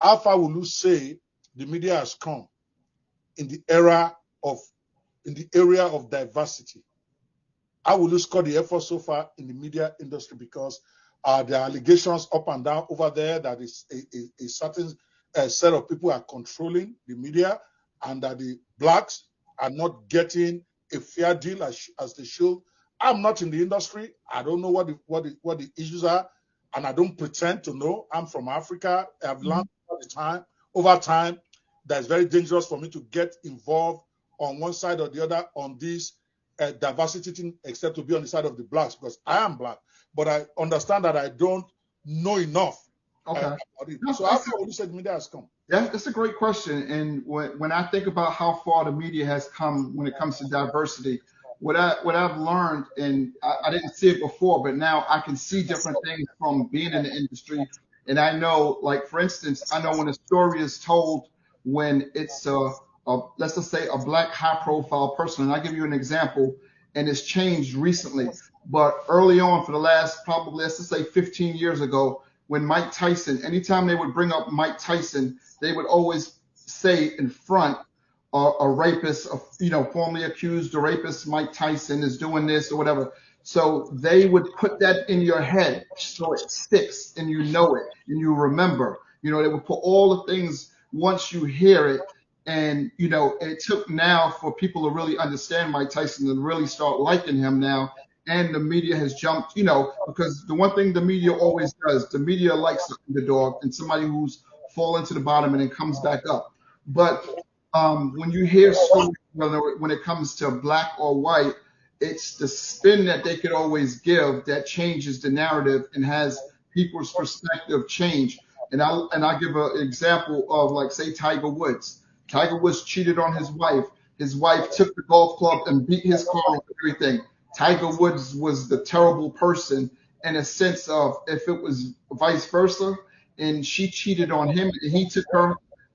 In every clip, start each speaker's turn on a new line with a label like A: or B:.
A: how far will you say the media has come in the area of diversity? How will you score the effort so far in the media industry? Because there are allegations up and down over there that is a certain set of people are controlling the media, and that the blacks are not getting a fair deal as they should. I'm not in the industry. I don't know what the issues are, and I don't pretend to know. I'm from Africa. I've learned over time that it's very dangerous for me to get involved on one side or the other on this diversity thing, except to be on the side of the blacks, because I am black. But I understand that I don't know enough.
B: Okay.
A: So how far would you say the media has come?
B: Yeah, that's a great question. And when I think about how far the media has come when it comes to diversity, what I've learned, and I didn't see it before, but now I can see different things from being in the industry. And I know, like, for instance, I know when a story is told when it's let's just say a black high-profile person, and I'll give you an example, and it's changed recently. But early on, for the last probably, let's just say 15 years ago, when Mike Tyson, anytime they would bring up Mike Tyson, they would always say in front, a rapist, formerly accused, a rapist, Mike Tyson is doing this or whatever. So they would put that in your head so it sticks and you know it and you remember. They would put all the things once you hear it. And, it took now for people to really understand Mike Tyson and really start liking him now. And the media has jumped, because the one thing the media always does, the media likes the underdog and somebody who's fallen to the bottom and then comes back up. But when you hear stories, when it comes to black or white, it's the spin that they could always give that changes the narrative and has people's perspective change. And I'll give an example of, like, say, Tiger Woods. Tiger Woods cheated on his wife. His wife took the golf club and beat his car and everything. Tiger Woods was the terrible person in a sense of, if it was vice versa and she cheated on him and he took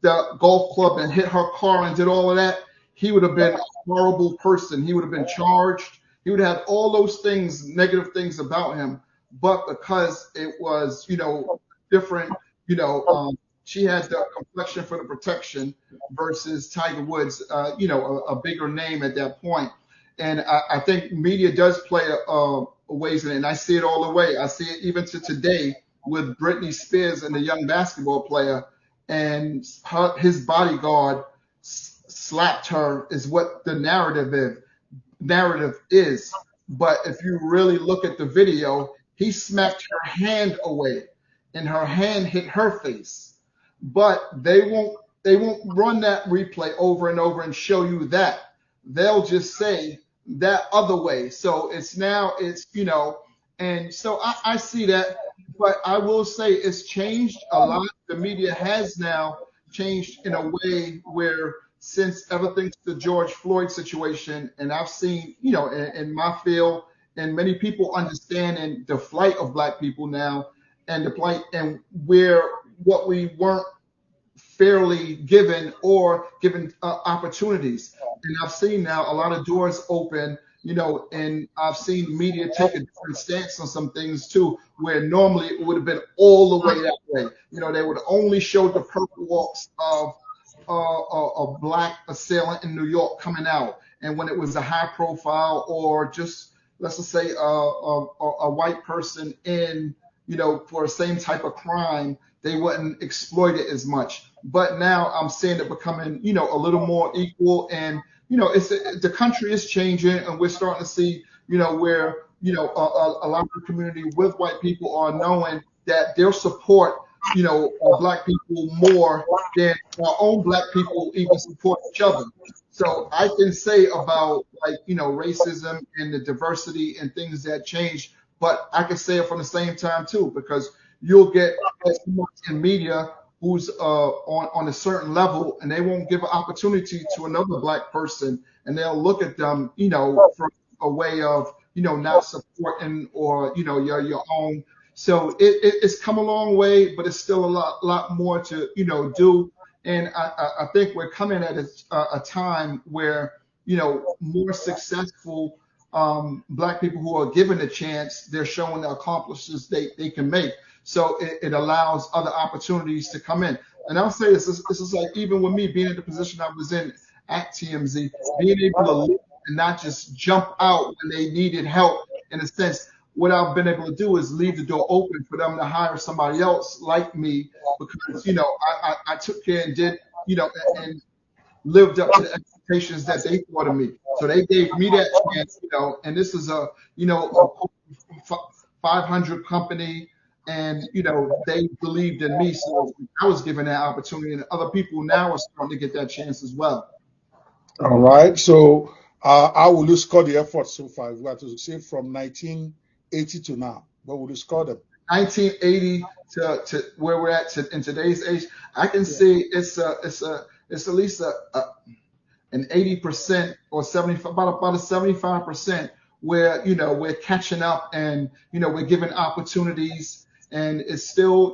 B: the golf club and hit her car and did all of that, he would have been a horrible person. He would have been charged. He would have all those things, negative things about him. But because it was, different, she had the complexion for the protection versus Tiger Woods, a bigger name at that point. And I think media does play a ways in it, and I see it all the way. I see it even to today with Britney Spears and the young basketball player, and his bodyguard slapped her is what the narrative is. But if you really look at the video, he smacked her hand away, and her hand hit her face. But they won't run that replay over and over and show you that. They'll just say that other way. So and so I see that, but I will say it's changed a lot. The media has now changed in a way where, since ever since the George Floyd situation, and I've seen, in my field, and many people understanding the plight of black people now, and the plight and where what we weren't fairly given opportunities. And I've seen now a lot of doors open, and I've seen media take a different stance on some things too, where normally it would have been all the way that way. They would only show the purple walks of a black assailant in New York coming out. And when it was a high profile or just, let's just say, a white person in, for the same type of crime, they wouldn't exploit it as much. But now I'm seeing it becoming, a little more equal. And, the country is changing, and we're starting to see, where, a lot of the community with white people are knowing that they'll support, black people more than our own black people even support each other. So I can say about, racism and the diversity and things that change, but I can say it from the same time too, because you'll get someone in media who's on a certain level, and they won't give an opportunity to another black person, and they'll look at them, from a way of, not supporting or, your own. So it's come a long way, but it's still a lot more to, do. And I think we're coming at a time where, more successful black people who are given a chance, they're showing the accomplishments they can make. So it allows other opportunities to come in. And I'll say this is like, even with me being in the position I was in at TMZ, being able to lead and not just jump out when they needed help. In a sense, what I've been able to do is leave the door open for them to hire somebody else like me, because, I took care and did, and lived up to the expectations that they thought of me. So they gave me that chance, and this is a 500 company, and, they believed in me. So I was given that opportunity, and other people now are starting to get that chance as well.
A: All right. So how will you score the effort so far? If we have to say from 1980 to now, what would you score them?
B: 1980 to where we're at in today's age, I can say it's at least an 80% or 75, about a 75%, where we're catching up, and we're giving opportunities, and it's still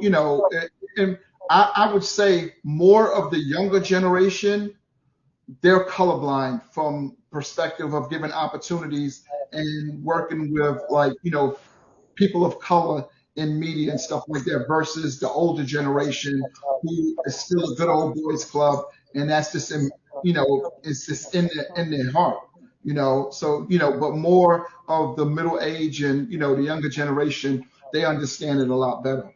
B: and I would say more of the younger generation, they're colorblind from perspective of giving opportunities and working with, like, people of color in media and stuff like that, versus the older generation who is still a good old boys club, and that's just it's just in their heart, So but more of the middle age and the younger generation, they understand it a lot better.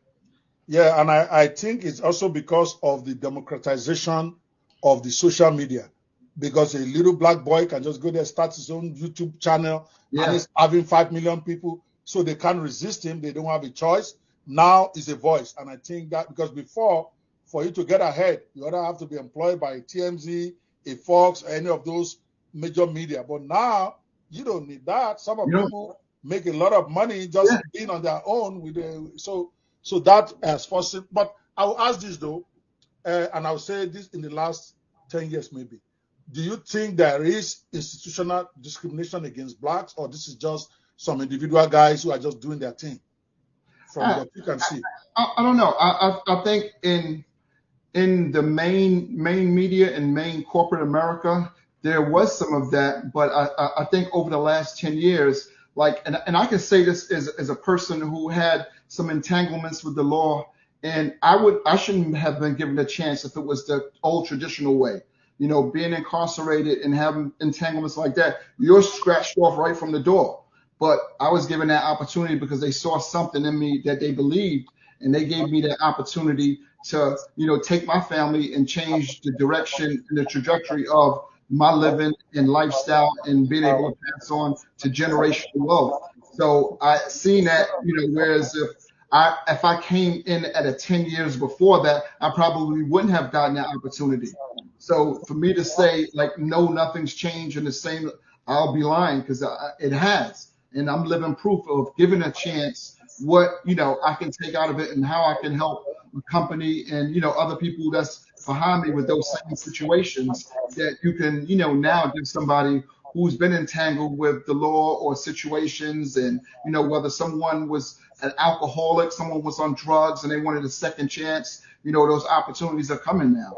A: Yeah, and I think it's also because of the democratization of the social media, because a little black boy can just go there, start his own YouTube channel, and he's having 5 million people, so they can't resist him. They don't have a choice. Now is a voice, and I think that because before, for you to get ahead, you either have to be employed by TMZ, a Fox, or any of those major media. But now you don't need that. Some of people make a lot of money just being on their own with so that has forced it. But I will ask this though, and I'll say this in the last 10 years maybe. Do you think there is institutional discrimination against blacks, or this is just some individual guys who are just doing their thing? From what you can see,
B: I don't know. I think in the main media and main corporate America, there was some of that, but I think over the last 10 years, and I can say this as a person who had some entanglements with the law, and I shouldn't have been given a chance if it was the old traditional way. Being incarcerated and having entanglements like that, you're scratched off right from the door. But I was given that opportunity because they saw something in me that they believed, and they gave me that opportunity to, take my family and change the direction and the trajectory of my living and lifestyle, and being able to pass on to generational wealth. So I seen that, whereas if I came in at a 10 years before that, I probably wouldn't have gotten that opportunity. So for me to say no, nothing's changed and the same, I'll be lying, because it has. And I'm living proof of giving a chance what, I can take out of it and how I can help a company and, other people that's behind me with those same situations, that you can, now give somebody who's been entangled with the law or situations, and, whether someone was an alcoholic, someone was on drugs and they wanted a second chance, those opportunities are coming now.